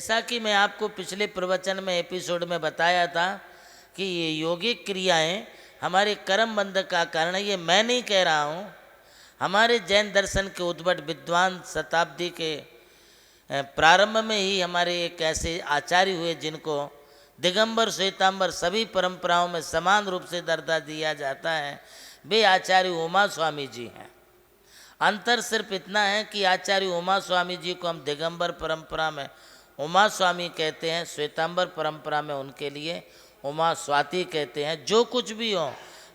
जैसा कि मैं आपको पिछले प्रवचन में एपिसोड में बताया था कि ये योगिक क्रियाएं हमारे कर्म बंध का कारण है, ये मैं नहीं कह रहा हूँ। हमारे जैन दर्शन के उद्भट विद्वान शताब्दी के प्रारंभ में ही हमारे एक ऐसे आचार्य हुए जिनको दिगंबर श्वेतांबर सभी परंपराओं में समान रूप से दर्जा दिया जाता है, वे आचार्य उमा स्वामी जी हैं। अंतर सिर्फ इतना है कि आचार्य उमा स्वामी जी को हम दिगंबर परंपरा में उमा स्वामी कहते हैं, श्वेतांबर परंपरा में उनके लिए उमा स्वाति कहते हैं। जो कुछ भी हो,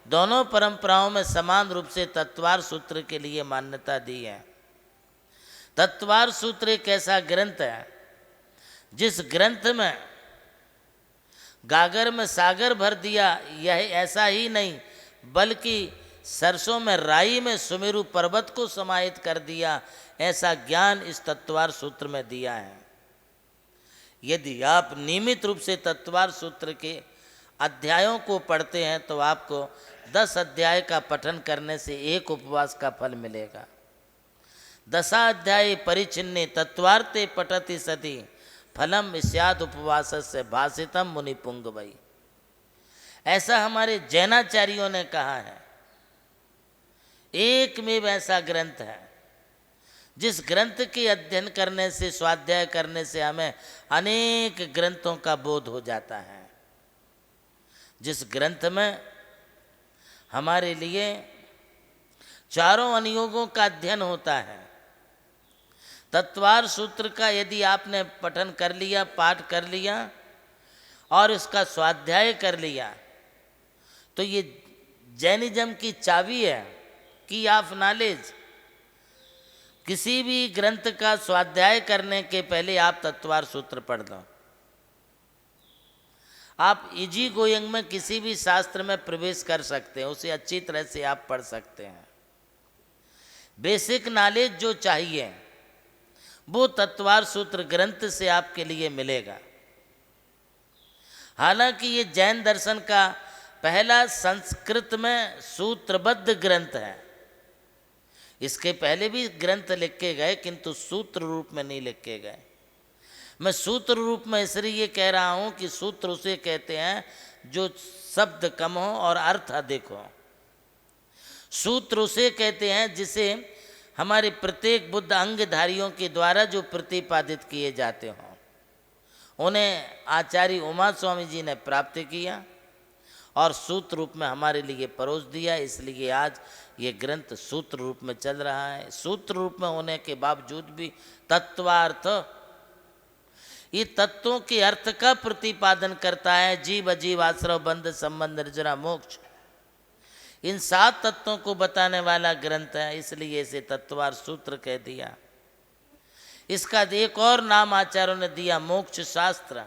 दोनों परंपराओं में समान रूप से तत्वार सूत्र के लिए मान्यता दी है। तत्वार सूत्र एक ऐसा ग्रंथ है जिस ग्रंथ में गागर में सागर भर दिया, यह ऐसा ही नहीं बल्कि सरसों में राई में सुमेरु पर्वत को समाहित कर दिया, ऐसा ज्ञान इस तत्वार सूत्र में दिया है। यदि आप नियमित रूप से तत्वार सूत्र के अध्यायों को पढ़ते हैं तो आपको 10 अध्याय का पठन करने से एक उपवास का फल मिलेगा। 10 अध्याय परिचिन्ने तत्वार्थे पठति सति फलम स्याद उपवास से भाषितम मुनि पुंगवई। ऐसा हमारे जैनाचार्यों ने कहा है। एकमेव ऐसा ग्रंथ है जिस ग्रंथ के अध्ययन करने से, स्वाध्याय करने से हमें अनेक ग्रंथों का बोध हो जाता है। जिस ग्रंथ में हमारे लिए चारों अनुयोगों का अध्ययन होता है। तत्वार सूत्र का यदि आपने पठन कर लिया, पाठ कर लिया और इसका स्वाध्याय कर लिया तो ये जैनिज्म की चाबी है की ऑफ नॉलेज। किसी भी ग्रंथ का स्वाध्याय करने के पहले आप तत्वार सूत्र पढ़ लो। आप इजी गोइंग में किसी भी शास्त्र में प्रवेश कर सकते हैं, उसे अच्छी तरह से आप पढ़ सकते हैं। बेसिक नॉलेज जो चाहिए वो तत्वार सूत्र ग्रंथ से आपके लिए मिलेगा। हालांकि ये जैन दर्शन का पहला संस्कृत में सूत्रबद्ध ग्रंथ है। इसके पहले भी ग्रंथ लिखे गए किंतु सूत्र रूप में नहीं लिखे गए। मैं सूत्र रूप में इसलिए कह रहा हूँ कि सूत्र उसे कहते हैं जो शब्द कम हो और अर्थ अधिक हो। सूत्र उसे कहते हैं जिसे हमारे प्रत्येक बुद्ध अंगधारियों के द्वारा जो प्रतिपादित किए जाते हों, उन्हें आचार्य उमा स्वामी जी ने प्राप्त किया और सूत्र रूप में हमारे लिए परोस दिया। इसलिए आज ये ग्रंथ सूत्र रूप में चल रहा है। सूत्र रूप में होने के बावजूद भी तत्वार्थ, ये तत्वों के अर्थ का प्रतिपादन करता है। जीव अजीव आश्रव बंध संबंध निर्जरा मोक्ष, इन 7 तत्वों को बताने वाला ग्रंथ है, इसलिए इसे तत्वार सूत्र कह दिया। इसका एक और नाम आचार्यों ने दिया मोक्ष शास्त्र,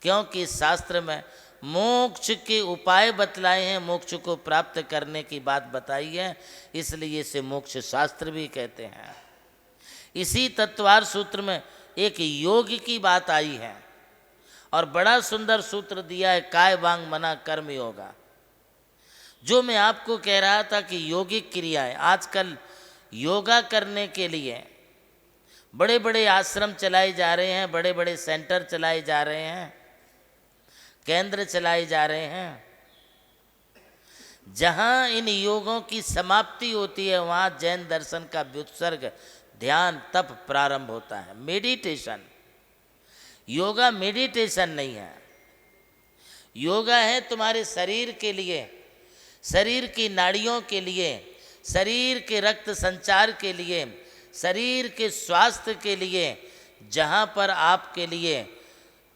क्योंकि इस शास्त्र में मोक्ष के उपाय बतलाए हैं, मोक्ष को प्राप्त करने की बात बताई है, इसलिए इसे मोक्ष शास्त्र भी कहते हैं। इसी तत्वार सूत्र में एक योग की बात आई है और बड़ा सुंदर सूत्र दिया है, काय वांग मना कर्म योगा। जो मैं आपको कह रहा था कि योगिक क्रियाएं, आजकल योगा करने के लिए बड़े बड़े आश्रम चलाए जा रहे हैं, बड़े बड़े सेंटर चलाए जा रहे हैं, केंद्र चलाए जा रहे हैं। जहां इन योगों की समाप्ति होती है वहां जैन दर्शन का व्युत्सर्ग, ध्यान, तप प्रारंभ होता है। मेडिटेशन, योगा मेडिटेशन नहीं है। योगा है तुम्हारे शरीर के लिए, शरीर की नाड़ियों के लिए, शरीर के रक्त संचार के लिए, शरीर के स्वास्थ्य के लिए, जहाँ पर आपके लिए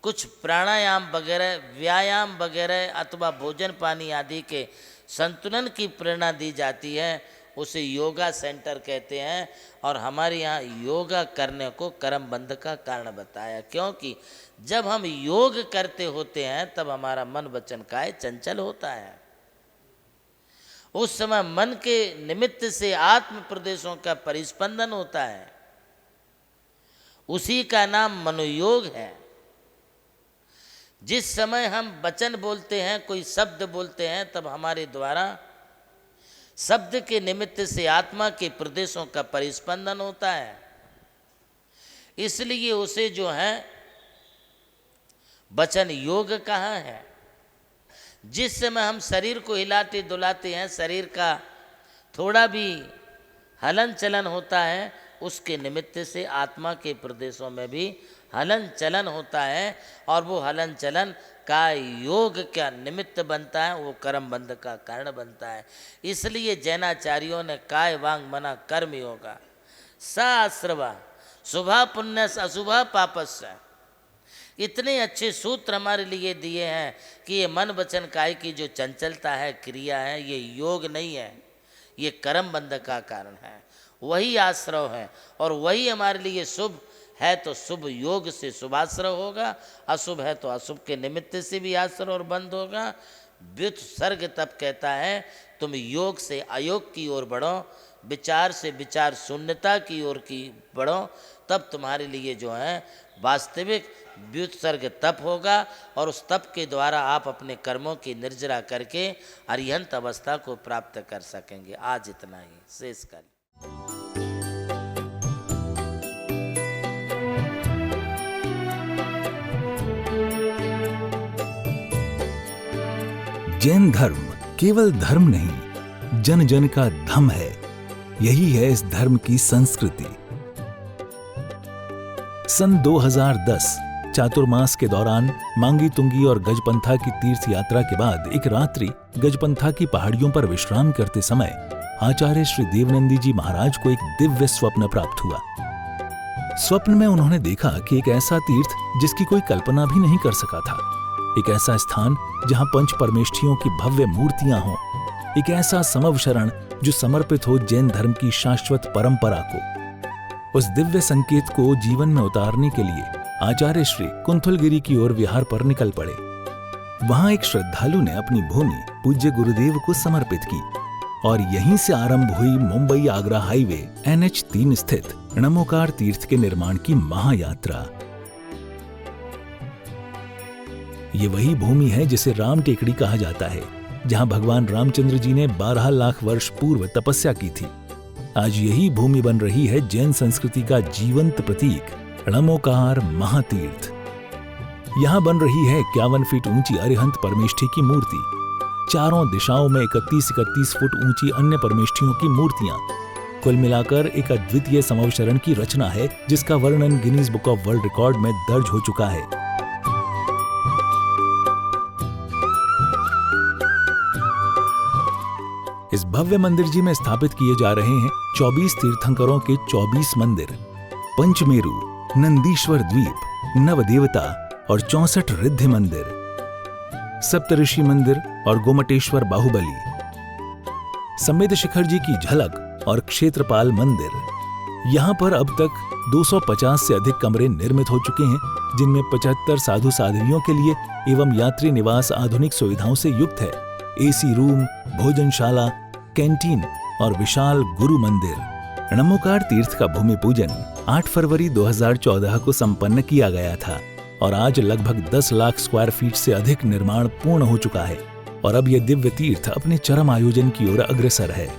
कुछ प्राणायाम वगैरह, व्यायाम वगैरह अथवा भोजन पानी आदि के संतुलन की प्रेरणा दी जाती है, उसे योगा सेंटर कहते हैं। और हमारे यहाँ योगा करने को कर्म बंध का कारण बताया, क्योंकि जब हम योग करते होते हैं तब हमारा मन वचन काया चंचल होता है। उस समय मन के निमित्त से आत्म प्रदेशों का परिस्पंदन होता है, उसी का नाम मनोयोग है। जिस समय हम वचन बोलते हैं, कोई शब्द बोलते हैं, तब हमारे द्वारा शब्द के निमित्त से आत्मा के प्रदेशों का परिस्पंदन होता है। इसलिए उसे जो है वचन योग कहाँ है? जिस समय हम शरीर को हिलाते डुलाते हैं, शरीर का थोड़ा भी हलन चलन होता है, उसके निमित्त से आत्मा के प्रदेशों में भी हलन चलन होता है, और वो हलन चलन का योग क्या निमित्त बनता है, वो कर्म बंध का कारण बनता है। इसलिए जैनाचार्यों ने काय वांग मना कर्म योगा साश्रवा शुभा पुण्य अशुभा पापस्य, इतने अच्छे सूत्र हमारे लिए दिए हैं कि ये मन वचन काय की जो चंचलता है, क्रिया है, ये योग नहीं है, ये कर्म बंध का कारण है, वही आश्रव है। और वही हमारे लिए शुभ है तो शुभ योग से शुभाश्रव होगा, अशुभ है तो अशुभ के निमित्त से भी आश्रव और बंध होगा। व्युत्सर्ग तब कहता है तुम योग से अयोग की ओर बढ़ो, विचार से विचार शून्यता की ओर की बढ़ो, तब तुम्हारे लिए जो है वास्तविक व्युत्सर्ग तप होगा, और उस तप के द्वारा आप अपने कर्मों की निर्जरा करके अरिहंत अवस्था को प्राप्त कर सकेंगे। आज इतना ही, शेष कल। जैन धर्म केवल धर्म नहीं, जन जन का धम है। यही है इस धर्म की संस्कृति। सन 2010 चातुर्मास के दौरान मांगी तुंगी और गजपंथा की तीर्थ यात्रा के बाद एक रात्रि गजपंथा की पहाड़ियों पर विश्राम करते समय आचार्य श्री देवनंदी जी महाराज को एक दिव्य स्वप्न प्राप्त हुआ। स्वप्न में उन्होंने देखा कि एक ऐसा तीर्थ जिसकी कोई कल्पना भी नहीं कर सका था, एक ऐसा स्थान जहां पंच परमेष्ठियों की भव्य मूर्तियां हों, एक ऐसा समव शरण जो समर्पित हो जैन धर्म की शाश्वत परंपरा को। उस दिव्य संकेत को जीवन में उतारने के लिए आचार्य श्री कुंथलगिरी की ओर विहार पर निकल पड़े। वहां एक श्रद्धालु ने अपनी भूमि पूज्य गुरुदेव को समर्पित की और यहीं से आरंभ हुई मुंबई आगरा हाईवे NH3 स्थित नमोकार तीर्थ के निर्माण की महायात्रा। ये वही भूमि है जिसे राम टेकड़ी कहा जाता है, जहां भगवान रामचंद्र जी ने 12 लाख वर्ष पूर्व तपस्या की थी। आज यही भूमि बन रही है जैन संस्कृति का जीवंत प्रतीक नमोकार महातीर्थ। यहां बन रही है 51 फीट ऊंची अरिहंत परमेष्ठी की मूर्ति, चारों दिशाओं में 31-31 फुट ऊंची अन्य परमेष्ठियों की मूर्तियां। कुल मिलाकर एक अद्वितीय समवशरण की रचना है जिसका वर्णन Guinness book of world record में दर्ज हो चुका है। इस भव्य मंदिर जी में स्थापित किए जा रहे हैं 24 तीर्थंकरों के 24 मंदिर, पंचमेरु, नंदीश्वर द्वीप, नवदेवता और 64 रिद्धि मंदिर, सप्तऋषि मंदिर और गोमटेश्वर बाहुबली, संमेद शिखर जी की झलक और क्षेत्रपाल मंदिर। यहाँ पर अब तक 250 से अधिक कमरे निर्मित हो चुके हैं, जिनमें 75 साधु साध्वियों के लिए एवं यात्री निवास आधुनिक सुविधाओं से युक्त है। AC रूम, भोजनशाला, कैंटीन और विशाल गुरु मंदिर। नमोकार तीर्थ का भूमि पूजन 8 फरवरी 2014 को संपन्न किया गया था और आज लगभग 10 लाख स्क्वायर फीट से अधिक निर्माण पूर्ण हो चुका है और अब यह दिव्य तीर्थ अपने चरम आयोजन की ओर अग्रसर है।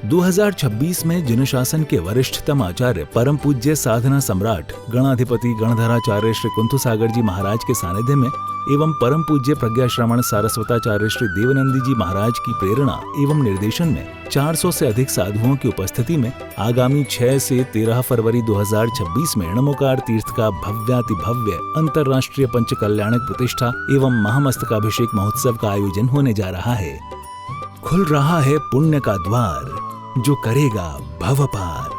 2026 में जिन शासन के वरिष्ठतम आचार्य परम पूज्य साधना सम्राट गणाधिपति गणधराचार्य श्री कुंथु सागर जी महाराज के सानिध्य में एवं परम पूज्य प्रज्ञा श्रवण सारस्वताचार्य श्री देवनंदी जी महाराज की प्रेरणा एवं निर्देशन में 400 से अधिक साधुओं की उपस्थिति में आगामी 6 से 13 फरवरी 2026 में नमोकार तीर्थ का भव्याति भव्य अंतर्राष्ट्रीय पंच कल्याणक प्रतिष्ठा एवं महामस्तकाभिषेक महोत्सव का आयोजन होने जा रहा है। खुल रहा है पुण्य का द्वार, जो करेगा भव पार।